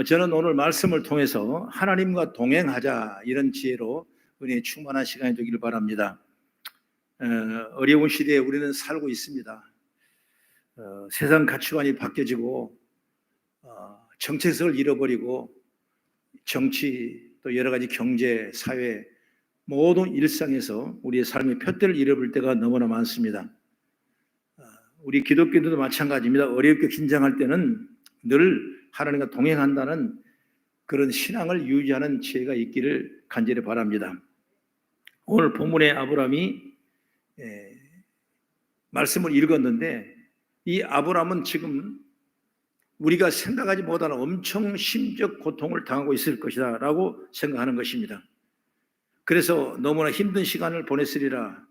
저는 오늘 말씀을 통해서 하나님과 동행하자 이런 지혜로 은혜에 충만한 시간이 되기를 바랍니다. 어려운 시대에 우리는 살고 있습니다. 세상 가치관이 바뀌어지고 정체성을 잃어버리고 정치 또 여러 가지 경제, 사회 모든 일상에서 우리의 삶의 푯대를 잃어버릴 때가 너무나 많습니다. 우리 기독교인들도 마찬가지입니다. 어렵게 긴장할 때는 늘 하나님과 동행한다는 그런 신앙을 유지하는 지혜가 있기를 간절히 바랍니다. 오늘 본문의 아브라함이 말씀을 읽었는데 이 아브라함은 지금 우리가 생각하지 못하는 엄청 심적 고통을 당하고 있을 것이다 라고 생각하는 것입니다. 그래서 너무나 힘든 시간을 보냈으리라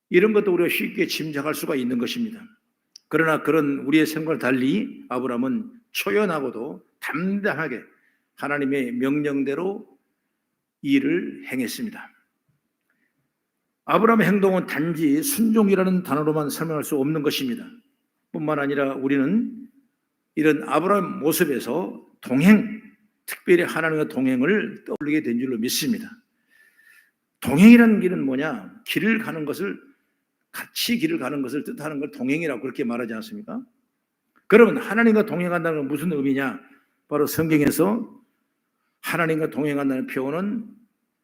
이런 것도 우리가 쉽게 짐작할 수가 있는 것입니다. 그러나 그런 우리의 생각과 달리 아브라함은 초연하고도 담대하게 하나님의 명령대로 일을 행했습니다. 아브라함의 행동은 단지 순종이라는 단어로만 설명할 수 없는 것입니다. 뿐만 아니라 우리는 이런 아브라함 모습에서 동행, 특별히 하나님과 동행을 떠올리게 된 줄로 믿습니다. 동행이라는 길은 뭐냐? 길을 가는 것을 같이 길을 가는 것을 뜻하는 걸 동행이라고 그렇게 말하지 않습니까? 그러면 하나님과 동행한다는 건 무슨 의미냐? 바로 성경에서 하나님과 동행한다는 표현은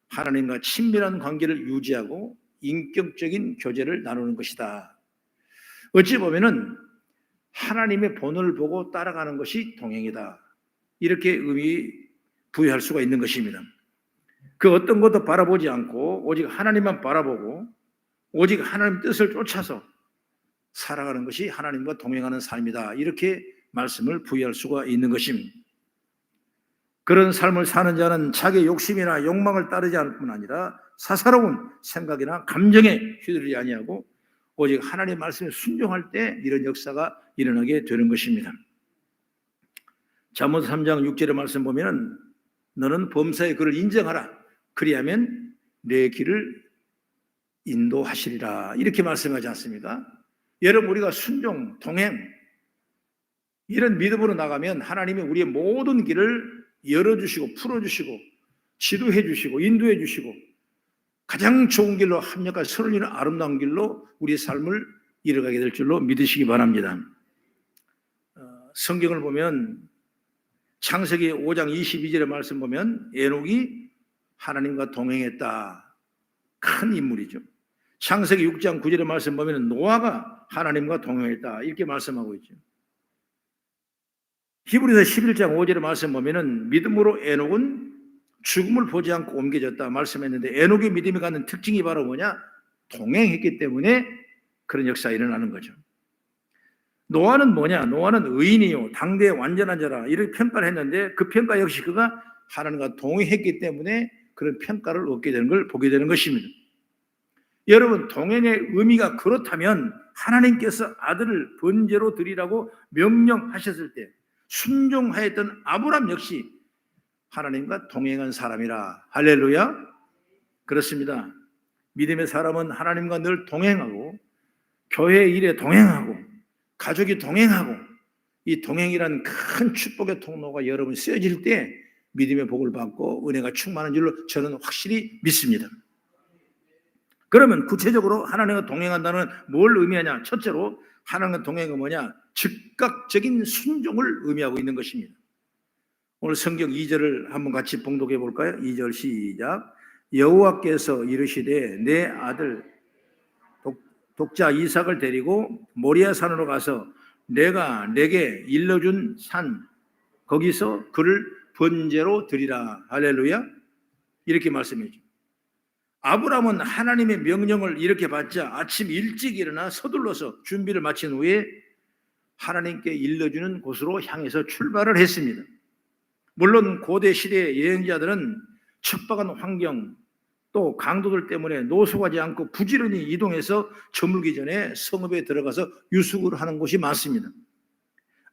하나님과 친밀한 관계를 유지하고 인격적인 교제를 나누는 것이다. 어찌 보면은 하나님의 본을 보고 따라가는 것이 동행이다. 이렇게 의미 부여할 수가 있는 것입니다. 그 어떤 것도 바라보지 않고 오직 하나님만 바라보고 오직 하나님 뜻을 쫓아서 살아가는 것이 하나님과 동행하는 삶이다. 이렇게 말씀을 부여할 수가 있는 것입니다. 그런 삶을 사는 자는 자기의 욕심이나 욕망을 따르지 않을 뿐 아니라 사사로운 생각이나 감정에 휘둘리지 아니하고 오직 하나님의 말씀에 순종할 때 이런 역사가 일어나게 되는 것입니다. 잠언 3장 6절의 말씀 보면 너는 범사의 그를 인정하라. 그리하면 내 길을 인도하시리라. 이렇게 말씀하지 않습니까? 여러분 우리가 순종, 동행 이런 믿음으로 나가면 하나님이 우리의 모든 길을 열어주시고 풀어주시고 지도해 주시고 인도해 주시고 가장 좋은 길로 합력할 서로 이는 아름다운 길로 우리의 삶을 이어가게 될 줄로 믿으시기 바랍니다. 성경을 보면 창세기 5장 22절의 말씀 보면 에녹이 하나님과 동행했다. 큰 인물이죠. 창세기 6장 9절의 말씀 보면 노아가 하나님과 동행했다. 이렇게 말씀하고 있죠. 히브리서 11장 5절의 말씀 보면 믿음으로 에녹은 죽음을 보지 않고 옮겨졌다 말씀했는데 에녹의 믿음이 갖는 특징이 바로 뭐냐? 동행했기 때문에 그런 역사가 일어나는 거죠. 노아는 뭐냐? 노아는 의인이요 당대의 완전한 자라 이렇게 평가를 했는데 그 평가 역시 그가 하나님과 동행했기 때문에 그런 평가를 얻게 되는 걸 보게 되는 것입니다. 여러분 동행의 의미가 그렇다면 하나님께서 아들을 번제로 드리라고 명령하셨을 때 순종하였던 아브라함 역시 하나님과 동행한 사람이라. 할렐루야. 그렇습니다. 믿음의 사람은 하나님과 늘 동행하고 교회 일에 동행하고 가족이 동행하고 이 동행이란 큰 축복의 통로가 여러분 쓰여질 때 믿음의 복을 받고 은혜가 충만한 줄로 저는 확실히 믿습니다. 그러면 구체적으로 하나님과 동행한다는 뭘 의미하냐? 첫째로 하나님과 동행은 뭐냐? 즉각적인 순종을 의미하고 있는 것입니다. 오늘 성경 2절을 한번 같이 봉독해 볼까요? 2절 시작. 여호와께서 이르시되 내 아들 독자 이삭을 데리고 모리아 산으로 가서 내가 내게 일러준 산 거기서 그를 번제로 드리라. 할렐루야. 이렇게 말씀해 줘. 아브라함은 하나님의 명령을 이렇게 받자 아침 일찍 일어나 서둘러서 준비를 마친 후에 하나님께 일러주는 곳으로 향해서 출발을 했습니다. 물론 고대 시대의 여행자들은 척박한 환경 또 강도들 때문에 노숙하지 않고 부지런히 이동해서 저물기 전에 성읍에 들어가서 유숙을 하는 곳이 많습니다.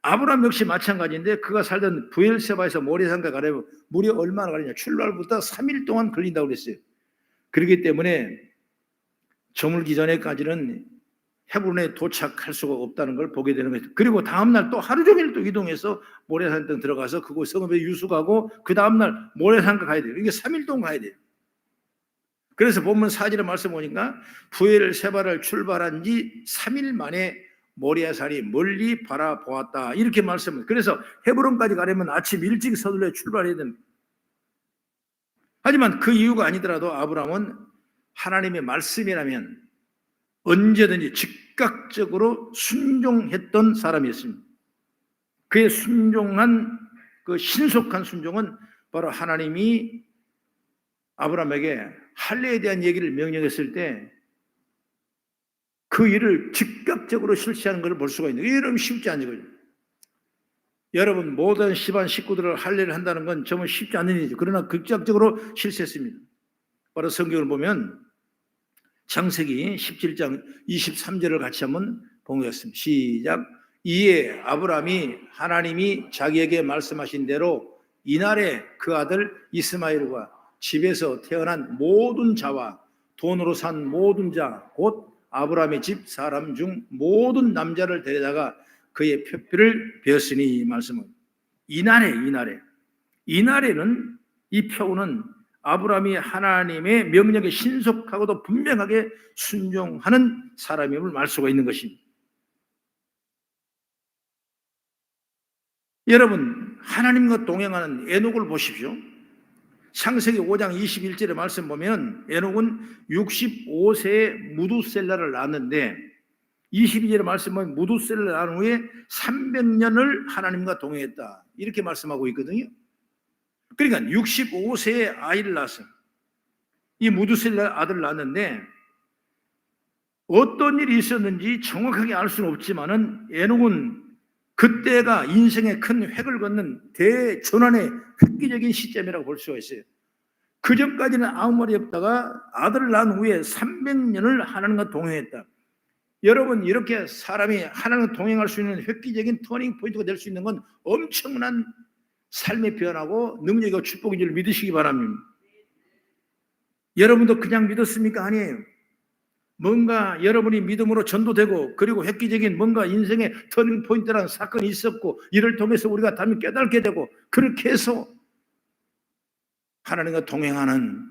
아브라함 역시 마찬가지인데 그가 살던 브엘세바에서 모리아산까지 가려면 무려 얼마나 가느냐? 출발부터 3일 동안 걸린다고 그랬어요. 그렇기 때문에 저물기 전에까지는 헤브론에 도착할 수가 없다는 걸 보게 되는 거죠. 그리고 다음날 또 하루 종일 또 이동해서 모래산 등 들어가서 그곳 성읍에 유숙하고 그 다음날 모래산가 가야 돼요. 이게 3일 동안 가야 돼요. 그래서 본문 4절의 말씀 보니까 부엘 세바를 출발한 지 3일 만에 모리아산이 멀리 바라보았다 이렇게 말씀을. 그래서 헤브론까지 가려면 아침 일찍 서둘러 출발해야 됩니다. 하지만 그 이유가 아니더라도 아브라함은 하나님의 말씀이라면 언제든지 즉각적으로 순종했던 사람이었습니다. 그의 순종한 그 신속한 순종은 바로 하나님이 아브라함에게 할례에 대한 얘기를 명령했을 때 그 일을 즉각적으로 실시하는 것을 볼 수가 있는 거예요. 이러면 쉽지 않은 거죠. 여러분 모든 집안 식구들을 할례를 한다는 건 정말 쉽지 않은 일이죠. 그러나 즉각적으로 실시했습니다. 바로 성경을 보면 창세기 17장 23절을 같이 한번 보겠습니다. 시작. 이에 아브라함이 하나님이 자기에게 말씀하신 대로 이날에 그 아들 이스마엘과 집에서 태어난 모든 자와 돈으로 산 모든 자 곧 아브라함의 집 사람 중 모든 남자를 데려다가 그의 표표를 베었으니 말씀은 이날에는 이 표는 아브라함이 하나님의 명령에 신속하고도 분명하게 순종하는 사람임을 알 수가 있는 것입니다. 여러분 하나님과 동행하는 에녹을 보십시오. 창세기 5장 21절의 말씀 보면 에녹은 65세에 무두셀라를 낳았는데 22절의 말씀 보면 무두셀라를 낳은 후에 300년을 하나님과 동행했다 이렇게 말씀하고 있거든요. 그러니까 65세에 아이를 낳았어요. 이 무두셀라 아들을 낳았는데 어떤 일이 있었는지 정확하게 알 수는 없지만은 에녹은 그때가 인생의 큰 획을 걷는 대전환의 획기적인 시점이라고 볼 수가 있어요. 그 전까지는 아무 말이 없다가 아들을 낳은 후에 300년을 하나님과 동행했다. 여러분 이렇게 사람이 하나님과 동행할 수 있는 획기적인 터닝 포인트가 될 수 있는 건 엄청난 삶의 변화고 능력이고 축복인 줄 믿으시기 바랍니다. 여러분도 그냥 믿었습니까? 아니에요. 뭔가 여러분이 믿음으로 전도되고 그리고 획기적인 뭔가 인생의 터닝 포인트라는 사건이 있었고 이를 통해서 우리가 다시 깨닫게 되고 그렇게 해서 하나님과 동행하는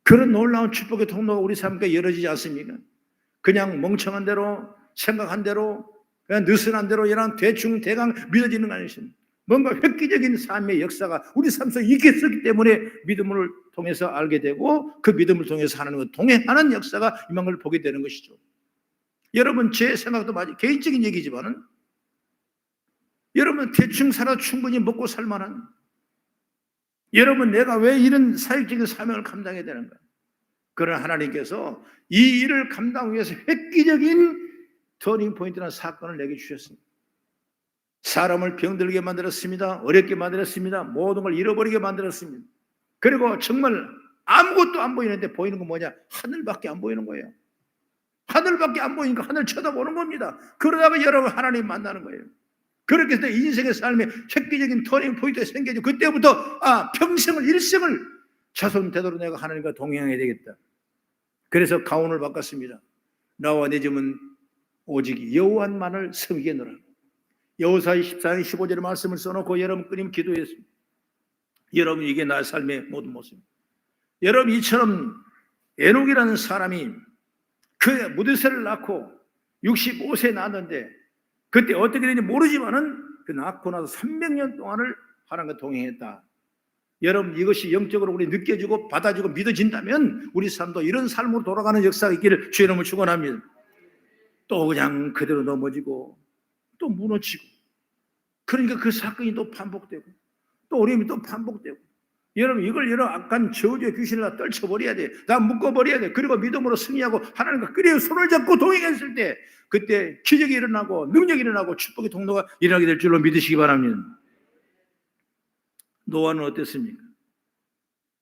그런 놀라운 축복의 통로가 우리 삶에 열어지지 않습니까? 그냥 멍청한 대로 생각한 대로 그냥 느슨한 대로 이런 대충 대강 믿어지는 거 아니십니까? 뭔가 획기적인 삶의 역사가 우리 삶 속에 있겠기 때문에 믿음을 통해서 알게 되고 그 믿음을 통해서 하나님과 동행하는 역사가 임한 걸 보게 되는 것이죠. 여러분 제 생각도 맞아요. 개인적인 얘기지만은 여러분 대충 살아 충분히 먹고 살 만한 여러분 내가 왜 이런 사역적인 사명을 감당해야 되는가? 그러나 하나님께서 이 일을 감당하기 위해서 획기적인 터닝 포인트나 사건을 내게 주셨습니다. 사람을 병들게 만들었습니다. 어렵게 만들었습니다. 모든 걸 잃어버리게 만들었습니다. 그리고 정말 아무것도 안 보이는데 보이는 건 뭐냐? 하늘밖에 안 보이는 거예요. 하늘밖에 안 보이니까 하늘 쳐다보는 겁니다. 그러다가 여러분 하나님 만나는 거예요. 그렇게 해서 인생의 삶에 획기적인 터닝 포인트가 생겨지고 그때부터 평생을 일생을 자손 대대로 내가 하나님과 동행해야 되겠다. 그래서 가훈을 바꿨습니다. 나와 내 집은 오직 여호와만을 섬기노라. 여호수아 14장 15절의 말씀을 써놓고 여러분 끊임 기도했습니다. 여러분 이게 나의 삶의 모든 모습입니다. 여러분 이처럼 에녹이라는 사람이 그 무드셀을 낳고 65세에 낳았는데 그때 어떻게 되는지 모르지만은 그 낳고 나서 300년 동안을 하나님과 동행했다. 여러분 이것이 영적으로 우리 느껴지고 받아지고 믿어진다면 우리 삶도 이런 삶으로 돌아가는 역사가 있기를 주의 이름으로 축원합니다. 또 그냥 그대로 넘어지고 또 무너지고 그러니까 그 사건이 또 반복되고 또 어려움이 또 반복되고 여러분 이걸 여러 악한 저주의 귀신을 다 떨쳐버려야 돼. 다 묶어버려야 돼. 그리고 믿음으로 승리하고 하나님과 끄레 손을 잡고 동행했을 때 그때 기적이 일어나고 능력이 일어나고 축복의 통로가 일어나게 될 줄로 믿으시기 바랍니다. 노아는 어땠습니까?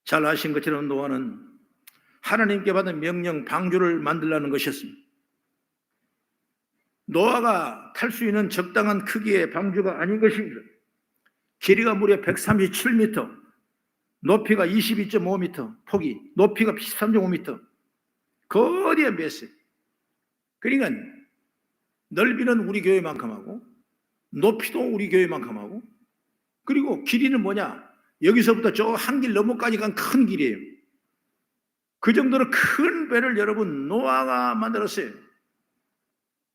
잘 아신 것처럼 노아는 하나님께 받은 명령 방주를 만들라는 것이었습니다. 노아가 탈 수 있는 적당한 크기의 방주가 아닌 것입니다. 길이가 무려 137m, 높이가 22.5m, 폭이 높이가 13.5m, 거대한 배스. 그러니까 넓이는 우리 교회만큼 하고 높이도 우리 교회만큼 하고, 그리고 길이는 뭐냐? 여기서부터 저 한 길 너머까지 간 큰 길이에요. 그 정도로 큰 배를 여러분 노아가 만들었어요.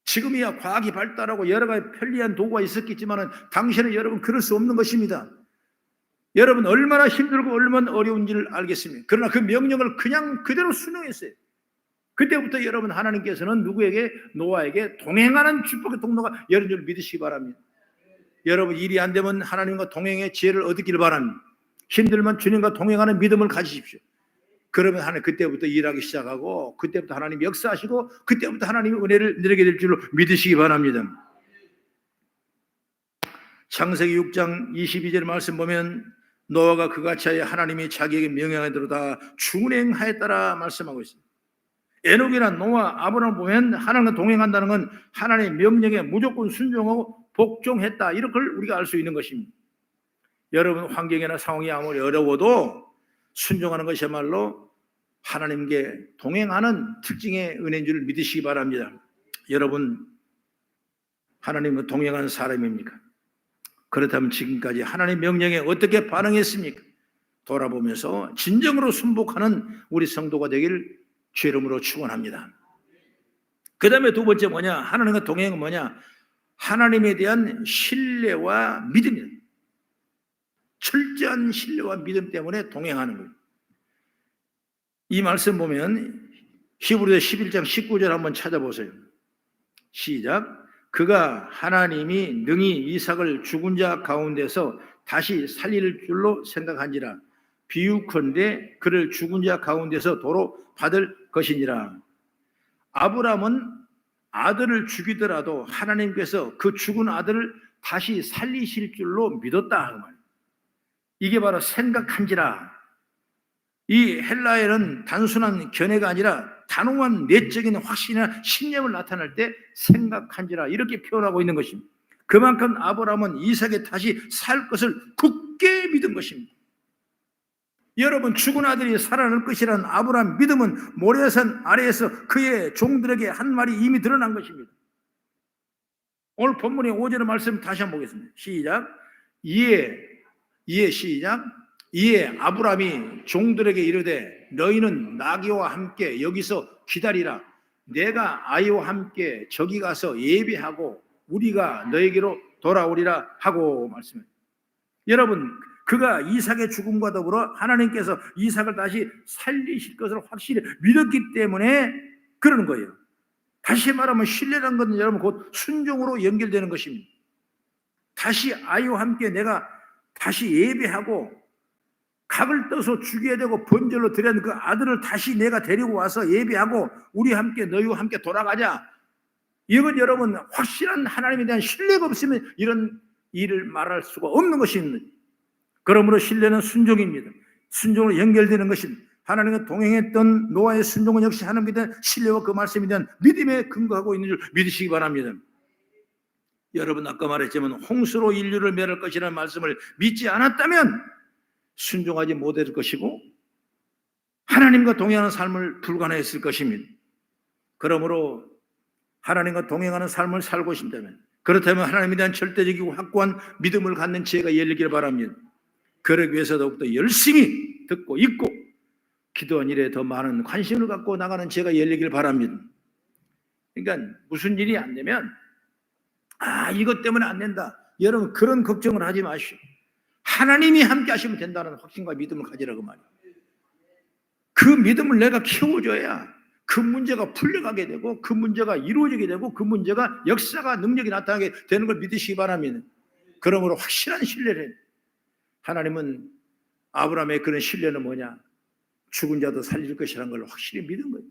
지금이야 과학이 발달하고 여러 가지 편리한 도구가 있었겠지만 당시에는 여러분 그럴 수 없는 것입니다. 여러분 얼마나 힘들고 얼마나 어려운지를 알겠습니다. 그러나 그 명령을 그냥 그대로 순응했어요. 그때부터 여러분 하나님께서는 누구에게? 노아에게 동행하는 축복의 통로가 열린 줄 믿으시기 바랍니다. 여러분 일이 안 되면 하나님과 동행의 지혜를 얻기를 바랍니다. 힘들면 주님과 동행하는 믿음을 가지십시오. 그러면 하나님 그때부터 일하기 시작하고, 그때부터 하나님 역사하시고, 그때부터 하나님의 은혜를 내리게 될 줄로 믿으시기 바랍니다. 창세기 6장 22절 말씀 보면 노아가 그같이 하여 하나님이 자기에게 명령한 대로 다 준행하였다라 말씀하고 있습니다. 에녹이나 노아, 아브라함 보면 하나님과 동행한다는 건 하나님의 명령에 무조건 순종하고 복종했다, 이런 걸 우리가 알 수 있는 것입니다. 여러분 환경이나 상황이 아무리 어려워도 순종하는 것이야말로 하나님께 동행하는 특징의 은혜인 줄 믿으시기 바랍니다. 여러분 하나님과 동행하는 사람입니까? 그렇다면 지금까지 하나님의 명령에 어떻게 반응했습니까? 돌아보면서 진정으로 순복하는 우리 성도가 되길 주의 이름으로 축원합니다. 그 다음에 두 번째 뭐냐? 하나님과 동행은 뭐냐? 하나님에 대한 신뢰와 믿음입니다. 철저한 신뢰와 믿음 때문에 동행하는 거예요. 이 말씀 보면 히브리서 11장 19절 한번 찾아보세요. 시작. 그가 하나님이 능히 이삭을 죽은 자 가운데서 다시 살릴 줄로 생각한지라. 비유컨대 그를 죽은 자 가운데서 도로 받을 것이니라. 아브라함은 아들을 죽이더라도 하나님께서 그 죽은 아들을 다시 살리실 줄로 믿었다 그 말이에요. 이게 바로 생각한지라. 이 헬라어는 단순한 견해가 아니라 단호한 내적인 확신이나 신념을 나타낼 때 생각한지라 이렇게 표현하고 있는 것입니다. 그만큼 아브라함은 이삭이 다시 살 것을 굳게 믿은 것입니다. 여러분 죽은 아들이 살아날 것이라는 아브라함 믿음은 모레산 아래에서 그의 종들에게 한 말이 이미 드러난 것입니다. 오늘 본문의 5절의 말씀 다시 한번 보겠습니다. 시작. 이에 아브라함이 종들에게 이르되 너희는 나귀와 함께 여기서 기다리라. 내가 아이와 함께 저기 가서 예배하고 우리가 너에게로 돌아오리라 하고 말씀해요. 여러분 그가 이삭의 죽음과 더불어 하나님께서 이삭을 다시 살리실 것을 확실히 믿었기 때문에 그러는 거예요. 다시 말하면 신뢰라는 것은 여러분 곧 순종으로 연결되는 것입니다. 다시 아이와 함께 내가 다시 예배하고 각을 떠서 죽여야 되고 번제로 드려야 하는 그 아들을 다시 내가 데리고 와서 예배하고 우리 함께 너희와 함께 돌아가자. 이건 여러분 확실한 하나님에 대한 신뢰가 없으면 이런 일을 말할 수가 없는 것입니다. 그러므로 신뢰는 순종입니다. 순종으로 연결되는 것입니다. 하나님과 동행했던 노아의 순종은 역시 하나님에 대한 신뢰와 그 말씀에 대한 믿음에 근거하고 있는 줄 믿으시기 바랍니다. 여러분 아까 말했지만 홍수로 인류를 멸할 것이라는 말씀을 믿지 않았다면 순종하지 못할 것이고 하나님과 동행하는 삶을 불가능했을 것입니다. 그러므로 하나님과 동행하는 삶을 살고 싶다면, 그렇다면 하나님에 대한 절대적이고 확고한 믿음을 갖는 지혜가 열리기를 바랍니다. 그러기 위해서 더욱더 열심히 듣고 읽고 기도한 일에 더 많은 관심을 갖고 나가는 지혜가 열리기를 바랍니다. 그러니까 무슨 일이 안 되면 이것 때문에 안 된다, 여러분 그런 걱정을 하지 마시오. 하나님이 함께 하시면 된다는 확신과 믿음을 가지라고 말이에요. 그 믿음을 내가 키워줘야 그 문제가 풀려가게 되고 그 문제가 이루어지게 되고 그 문제가 역사가 능력이 나타나게 되는 걸 믿으시기 바랍니다. 그러므로 확실한 신뢰를, 하나님은 아브라함의 그런 신뢰는 뭐냐? 죽은 자도 살릴 것이라는 걸 확실히 믿은 거예요.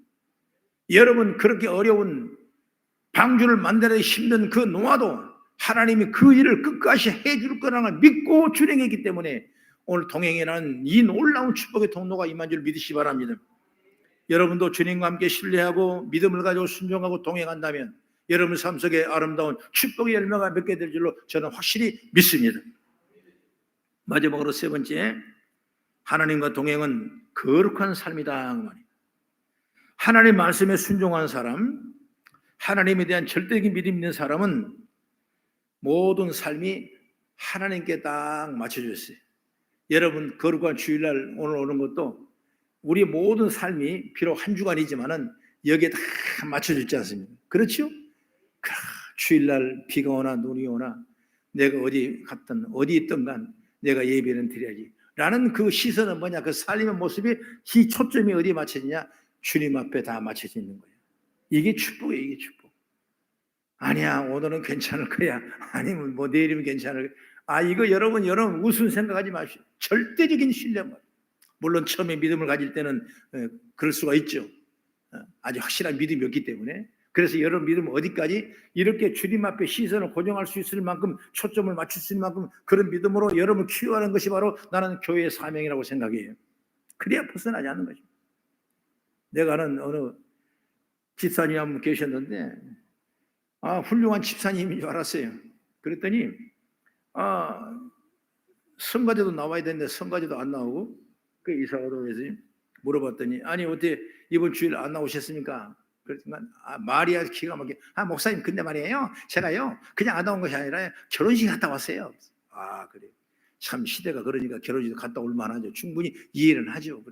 여러분 그렇게 어려운 방주를 만들기 힘든 그 노아도 하나님이 그 일을 끝까지 해줄 거라는 걸 믿고 준행했기 때문에 오늘 동행이라는 이 놀라운 축복의 통로가 임한 줄 믿으시기 바랍니다. 여러분도 주님과 함께 신뢰하고 믿음을 가지고 순종하고 동행한다면 여러분 삶 속에 아름다운 축복의 열매가 맺게 될 줄로 저는 확실히 믿습니다. 마지막으로 세 번째, 하나님과 동행은 거룩한 삶이다. 하나님 말씀에 순종한 사람, 하나님에 대한 절대적인 믿음이 있는 사람은 모든 삶이 하나님께 딱 맞춰졌어요. 여러분 거룩한 주일날 오늘 오는 것도 우리 모든 삶이 비록 한 주간이지만은 여기에 다 맞춰졌지 않습니까? 그렇죠? 주일날 비가 오나 눈이 오나 내가 어디 갔든 어디 있든 간 내가 예배는 드려야지 라는 그 시선은 뭐냐? 그 삶의 모습이 이 초점이 어디에 맞춰지냐? 주님 앞에 다 맞춰져 있는 거예요. 이게 축복이에요. 이게 축복. 아니야 오늘은 괜찮을 거야. 아니면 뭐 내일이면 괜찮을 거야. 이거 여러분 우스운 생각하지 마시오. 절대적인 신뢰만. 물론 처음에 믿음을 가질 때는 그럴 수가 있죠. 아주 확실한 믿음이 없기 때문에. 그래서 여러분 믿음은 어디까지 이렇게 주님 앞에 시선을 고정할 수 있을 만큼 초점을 맞출 수 있는 만큼 그런 믿음으로 여러분을 키워가는 것이 바로 나는 교회의 사명이라고 생각해요. 그래야 벗어나지 않는 거죠. 내가 아는 어느 집사님 한 분 계셨는데 훌륭한 집사님인 줄 알았어요. 그랬더니 성가대도 나와야 되는데 성가대도 안 나오고 그 이사가도 그래서 물어봤더니 아니 어떻게 이번 주일 안 나오셨습니까? 그렇지만 말이야 기가 막히게 목사님 근데 말이에요 제가요 그냥 안 나온 것이 아니라 결혼식 갔다 왔어요. 그래요. 참 시대가 그러니까 결혼식 갔다 올 만하죠. 충분히 이해는 하죠.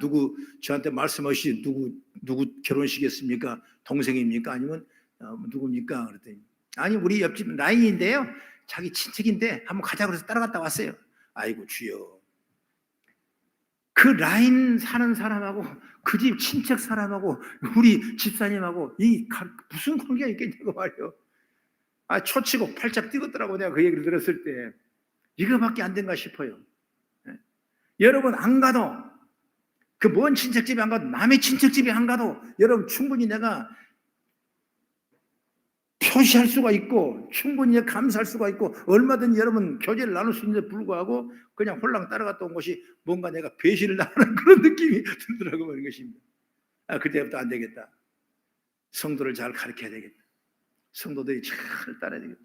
누구 저한테 말씀하시지 누구 결혼식이었습니까? 동생입니까? 아니면 누굽니까? 그랬더니 아니 우리 옆집 라인인데요 자기 친척인데 한번 가자 그래서 따라갔다 왔어요. 아이고 주여 그 라인 사는 사람하고 그 집 친척 사람하고 우리 집사님하고 무슨 관계가 있겠냐고 말이요. 초치고 팔짝 뛰었더라고 내가 그 얘기를 들었을 때 이거밖에 안 된가 싶어요. 여러분 안 가도 그 먼 친척집에 안 가도 남의 친척집에 안 가도 여러분 충분히 내가 표시할 수가 있고 충분히 감사할 수가 있고 얼마든지 여러분 교제를 나눌 수 있는데 불구하고 그냥 홀랑 따라갔다 온 것이 뭔가 내가 배신을 당하는 그런 느낌이 들더라고 그런 것입니다. 그때부터 안 되겠다. 성도를 잘 가르쳐야 되겠다. 성도들이 잘 따라야 되겠다.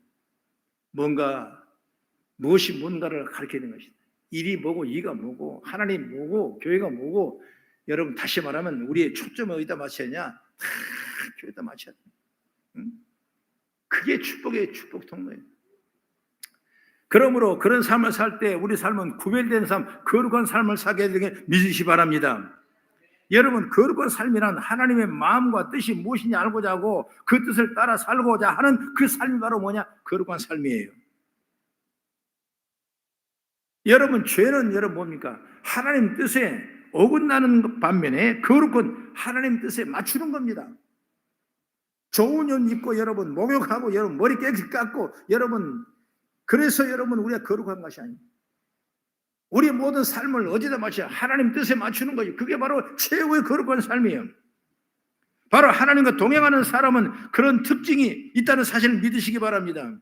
무엇이 뭔가를 가르쳐야 되는 것이다. 일이 뭐고 이가 뭐고 하나님 뭐고 교회가 뭐고 여러분 다시 말하면 우리의 초점을 어디다 맞춰야 하냐? 다 교회에다 맞춰야 돼. 응? 그게 축복의 축복 통로예요. 그러므로 그런 삶을 살 때 우리 삶은 구별된 삶, 거룩한 삶을 살게 되게 믿으시기 바랍니다. 여러분 거룩한 삶이란 하나님의 마음과 뜻이 무엇인지 알고자 하고 그 뜻을 따라 살고자 하는 그 삶이 바로 뭐냐? 거룩한 삶이에요. 여러분 죄는 여러분 뭡니까? 하나님 뜻에 어긋나는 반면에 거룩은 하나님 뜻에 맞추는 겁니다. 좋은 옷 입고 여러분 목욕하고 여러분 머리 깨끗이 깎고 여러분 그래서 여러분 우리가 거룩한 것이 아닙니다. 우리의 모든 삶을 어디다 맞춰? 하나님 뜻에 맞추는 거죠. 그게 바로 최고의 거룩한 삶이에요. 바로 하나님과 동행하는 사람은 그런 특징이 있다는 사실을 믿으시기 바랍니다.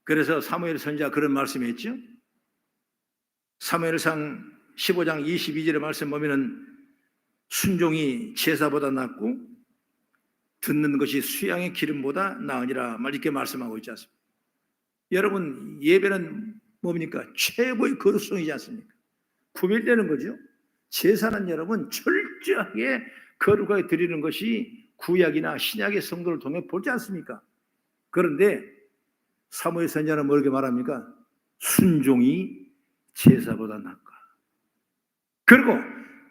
그래서 사무엘 선지자가 그런 말씀을 했죠. 사무엘상 15장 22절의 말씀 보면은 순종이 제사보다 낫고 듣는 것이 수양의 기름보다 나으니라 이렇게 말씀하고 있지 않습니까? 여러분 예배는 뭡니까? 최고의 거룩성이지 않습니까? 구별되는 거죠. 제사는 여러분 철저하게 거룩하게 드리는 것이 구약이나 신약의 성도를 통해 보지 않습니까? 그런데 사무엘 선지자는 뭐렇게 말합니까? 순종이 제사보다 낫다. 그리고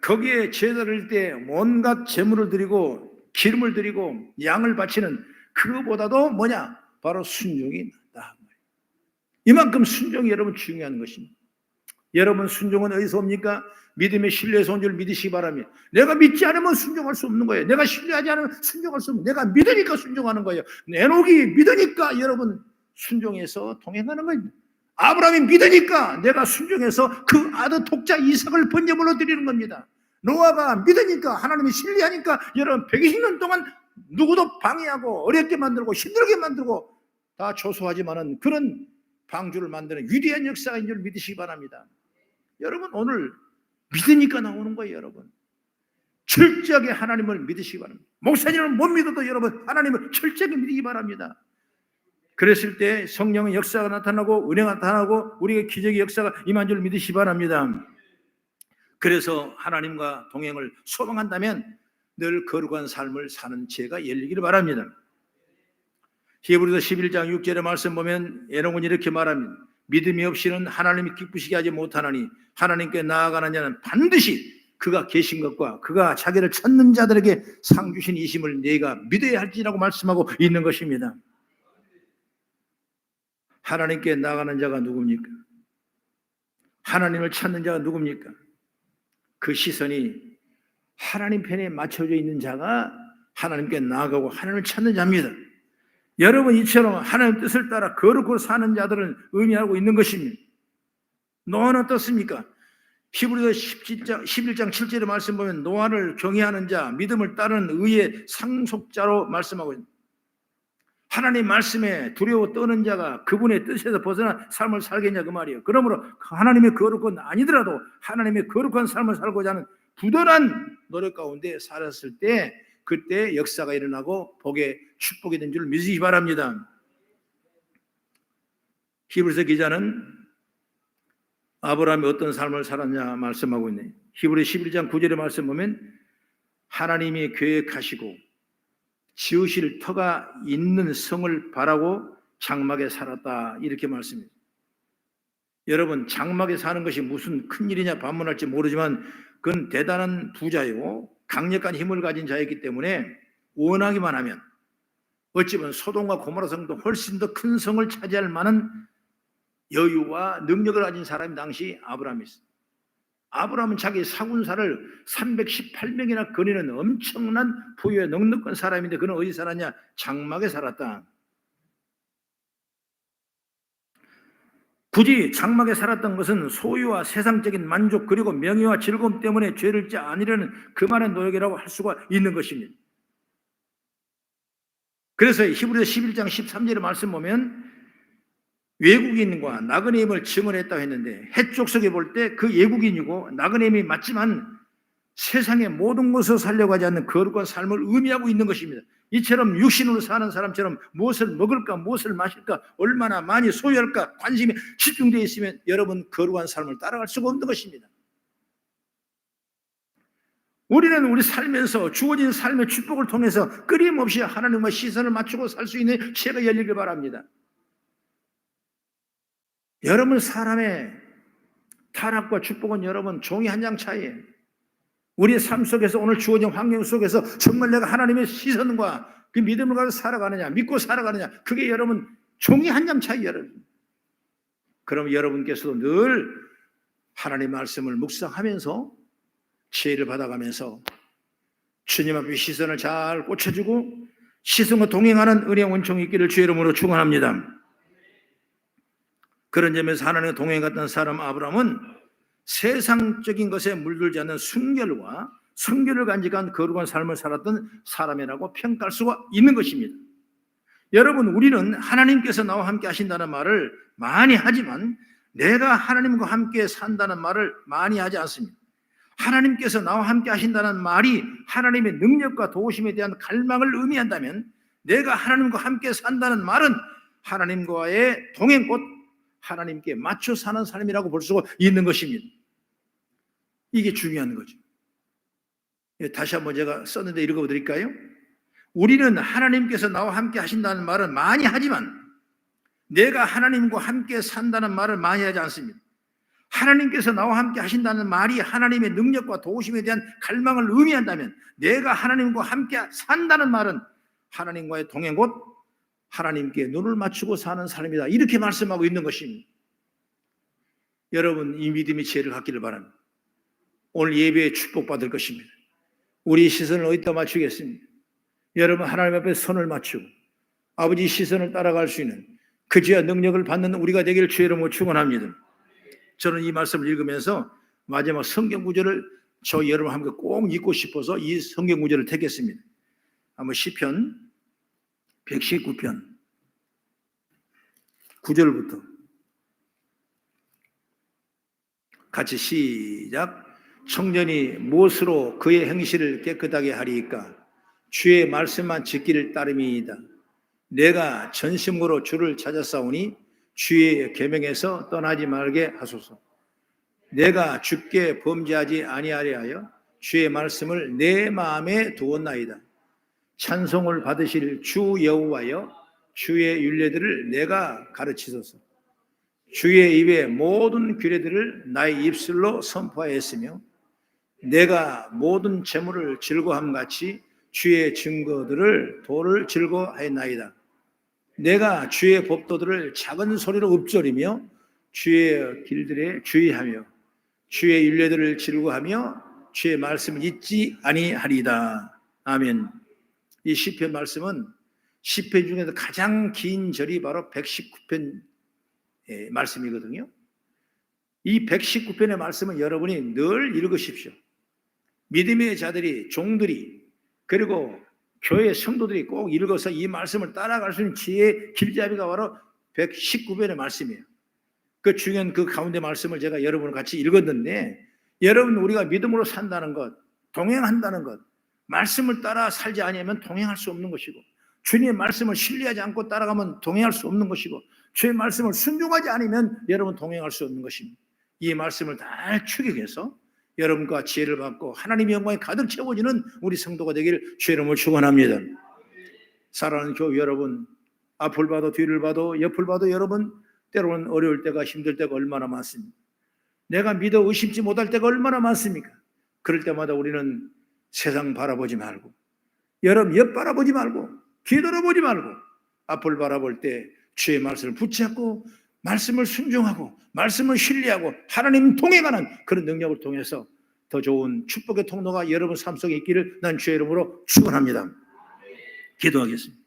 거기에 제사를 드릴 때 온갖 제물을 드리고 기름을 드리고 양을 바치는 그거보다도 뭐냐? 바로 순종이 낫다. 이만큼 순종이 여러분 중요한 것입니다. 여러분 순종은 어디서 옵니까? 믿음의 신뢰에서 온 줄 믿으시기 바랍니다. 내가 믿지 않으면 순종할 수 없는 거예요. 내가 신뢰하지 않으면 순종할 수 없는 거예요. 내가 믿으니까 순종하는 거예요. 에녹이 믿으니까 여러분 순종해서 동행하는 거예요. 아브라함이 믿으니까 내가 순종해서 그 아들 독자 이삭을 번제물로 드리는 겁니다. 노아가 믿으니까 하나님이 신뢰하니까 여러분 120년 동안 누구도 방해하고 어렵게 만들고 힘들게 만들고 다 조소하지만은 그런 방주를 만드는 위대한 역사인 줄 믿으시기 바랍니다. 여러분 오늘 믿으니까 나오는 거예요. 여러분 철저하게 하나님을 믿으시기 바랍니다. 목사님은 못 믿어도 여러분 하나님을 철저하게 믿기 바랍니다. 그랬을 때 성령의 역사가 나타나고 은혜가 나타나고 우리의 기적의 역사가 임한 줄 믿으시기 바랍니다. 그래서 하나님과 동행을 소망한다면 늘 거룩한 삶을 사는 지혜가 열리기를 바랍니다. 히브리서 11장 6절의 말씀 보면 에녹은 이렇게 말합니다. 믿음이 없이는 하나님이 기쁘시게 하지 못하나니 하나님께 나아가는 자는 반드시 그가 계신 것과 그가 자기를 찾는 자들에게 상 주신 이심을 네가 믿어야 할지라고 말씀하고 있는 것입니다. 하나님께 나아가는 자가 누굽니까? 하나님을 찾는 자가 누굽니까? 그 시선이 하나님 편에 맞춰져 있는 자가 하나님께 나아가고 하나님을 찾는 자입니다. 여러분, 이처럼 하나님 뜻을 따라 거룩으로 사는 자들은 의미하고 있는 것입니다. 노아는 어떻습니까? 히브리서 11장 7절의 말씀 보면 노아를 경외하는 자, 믿음을 따르는 의의 상속자로 말씀하고 있습니다. 하나님 말씀에 두려워 떠는 자가 그분의 뜻에서 벗어나 삶을 살겠냐 그 말이에요. 그러므로 하나님의 거룩은 아니더라도 하나님의 거룩한 삶을 살고자 하는 부단한 노력 가운데 살았을 때 그때 역사가 일어나고 복의 축복이 된 줄 믿으시기 바랍니다. 히브리서 기자는 아브라함이 어떤 삶을 살았냐 말씀하고 있네요. 히브리 11장 9절의 말씀 보면 하나님이 계획하시고 지으실 터가 있는 성을 바라고 장막에 살았다 이렇게 말씀입니다. 여러분, 장막에 사는 것이 무슨 큰일이냐 반문할지 모르지만 그건 대단한 부자요 강력한 힘을 가진 자였기 때문에 원하기만 하면 어찌 보면 소돔과 고모라 성도 훨씬 더 큰 성을 차지할 만한 여유와 능력을 가진 사람이 당시 아브라함이었습니다. 아브라함은 자기 사군사를 318명이나 거니는 엄청난 부유에 넉넉한 사람인데 그는 어디 살았냐? 장막에 살았다. 굳이 장막에 살았던 것은 소유와 세상적인 만족 그리고 명예와 즐거움 때문에 죄를 짓지 않으려는 그만한 노력이라고 할 수가 있는 것입니다. 그래서 히브리서 11장 13절의 말씀 보면 외국인과 나그네임을 증언했다고 했는데 해족속에 볼 때 그 외국인이고 나그네임이 맞지만 세상의 모든 것을 살려고 하지 않는 거룩한 삶을 의미하고 있는 것입니다. 이처럼 육신으로 사는 사람처럼 무엇을 먹을까 무엇을 마실까 얼마나 많이 소유할까 관심이 집중되어 있으면 여러분 거룩한 삶을 따라갈 수가 없는 것입니다. 우리는 우리 살면서 주어진 삶의 축복을 통해서 끊임없이 하나님과 시선을 맞추고 살 수 있는 지혜가 열리길 바랍니다. 여러분, 사람의 타락과 축복은 여러분 종이 한 장 차이예요. 우리의 삶 속에서 오늘 주어진 환경 속에서 정말 내가 하나님의 시선과 그 믿음을 가지고 살아가느냐 믿고 살아가느냐 그게 여러분 종이 한 장 차이 여러분. 그럼 여러분께서도 늘 하나님의 말씀을 묵상하면서 지혜를 받아가면서 주님 앞에 시선을 잘 꽂혀주고 시선과 동행하는 은혜 원총이 있기를 주의 이름으로 축원합니다. 그런 점에서 하나님과 동행했던 사람 아브라함은 세상적인 것에 물들지 않는 순결과 성결을 간직한 거룩한 삶을 살았던 사람이라고 평가할 수가 있는 것입니다. 여러분, 우리는 하나님께서 나와 함께 하신다는 말을 많이 하지만 내가 하나님과 함께 산다는 말을 많이 하지 않습니다. 하나님께서 나와 함께 하신다는 말이 하나님의 능력과 도우심에 대한 갈망을 의미한다면 내가 하나님과 함께 산다는 말은 하나님과의 동행 곧 하나님께 맞춰 사는 삶이라고 볼 수가 있는 것입니다. 이게 중요한 거죠. 다시 한번 제가 썼는데 읽어드릴까요? 우리는 하나님께서 나와 함께 하신다는 말을 많이 하지만 내가 하나님과 함께 산다는 말을 많이 하지 않습니다. 하나님께서 나와 함께 하신다는 말이 하나님의 능력과 도우심에 대한 갈망을 의미한다면 내가 하나님과 함께 산다는 말은 하나님과의 동행 곧 하나님께 눈을 맞추고 사는 삶이다. 이렇게 말씀하고 있는 것입니다. 여러분, 이 믿음의 지혜를 갖기를 바랍니다. 오늘 예배에 축복받을 것입니다. 우리 시선을 어디다 맞추겠습니까? 여러분, 하나님 앞에 손을 맞추고 아버지 시선을 따라갈 수 있는 그 지혜와 능력을 받는 우리가 되기를 주의 이름으로 축원합니다. 저는 이 말씀을 읽으면서 마지막 성경 구절을 저 여러분 함께 꼭 읽고 싶어서 이 성경 구절을 택했습니다. 한번 시편 119편 9절부터 같이 시작. 청년이 무엇으로 그의 행실을 깨끗하게 하리이까? 주의 말씀만 지키를 따름이이다. 내가 전심으로 주를 찾았사오니 주의 계명에서 떠나지 말게 하소서. 내가 주께 범죄하지 아니하려 하여 주의 말씀을 내 마음에 두었나이다. 찬송을 받으실 주 여호와여, 주의 율례들을 내가 가르치소서. 주의 입의 모든 규례들을 나의 입술로 선포하였으며 내가 모든 재물을 즐거함 같이 주의 증거들을 도를 즐거하였나이다. 내가 주의 법도들을 작은 소리로 읊조리며 주의 길들에 주의하며 주의 율례들을 즐거하며 주의 말씀을 잊지 아니하리다. 아멘. 이 시편 말씀은 시편 중에서 가장 긴 절이 바로 119편 말씀이거든요. 이 119편의 말씀은 여러분이 늘 읽으십시오. 믿음의 자들이, 종들이, 그리고 교회 성도들이 꼭 읽어서 이 말씀을 따라갈 수 있는 지혜의 길잡이가 바로 119편의 말씀이에요. 그 중요한 그 가운데 말씀을 제가 여러분과 같이 읽었는데, 여러분 우리가 믿음으로 산다는 것, 동행한다는 것, 말씀을 따라 살지 않으면 동행할 수 없는 것이고, 주님의 말씀을 신뢰하지 않고 따라가면 동행할 수 없는 것이고, 주의 말씀을 순종하지 않으면 여러분 동행할 수 없는 것입니다. 이 말씀을 잘 추격해서 여러분과 지혜를 받고 하나님의 영광이 가득 채워지는 우리 성도가 되기를 주의 이름으로 축원합니다. 사랑하는 교회 여러분, 앞을 봐도 뒤를 봐도 옆을 봐도 여러분 때로는 어려울 때가, 힘들 때가 얼마나 많습니까? 내가 믿어 의심치 못할 때가 얼마나 많습니까? 그럴 때마다 우리는 세상 바라보지 말고, 여러분 옆 바라보지 말고, 뒤돌아보지 말고 앞을 바라볼 때 주의 말씀을 붙잡고 말씀을 순종하고 말씀을 신뢰하고 하나님 동행하는 그런 능력을 통해서 더 좋은 축복의 통로가 여러분 삶 속에 있기를 난 주의 이름으로 축원합니다. 기도하겠습니다.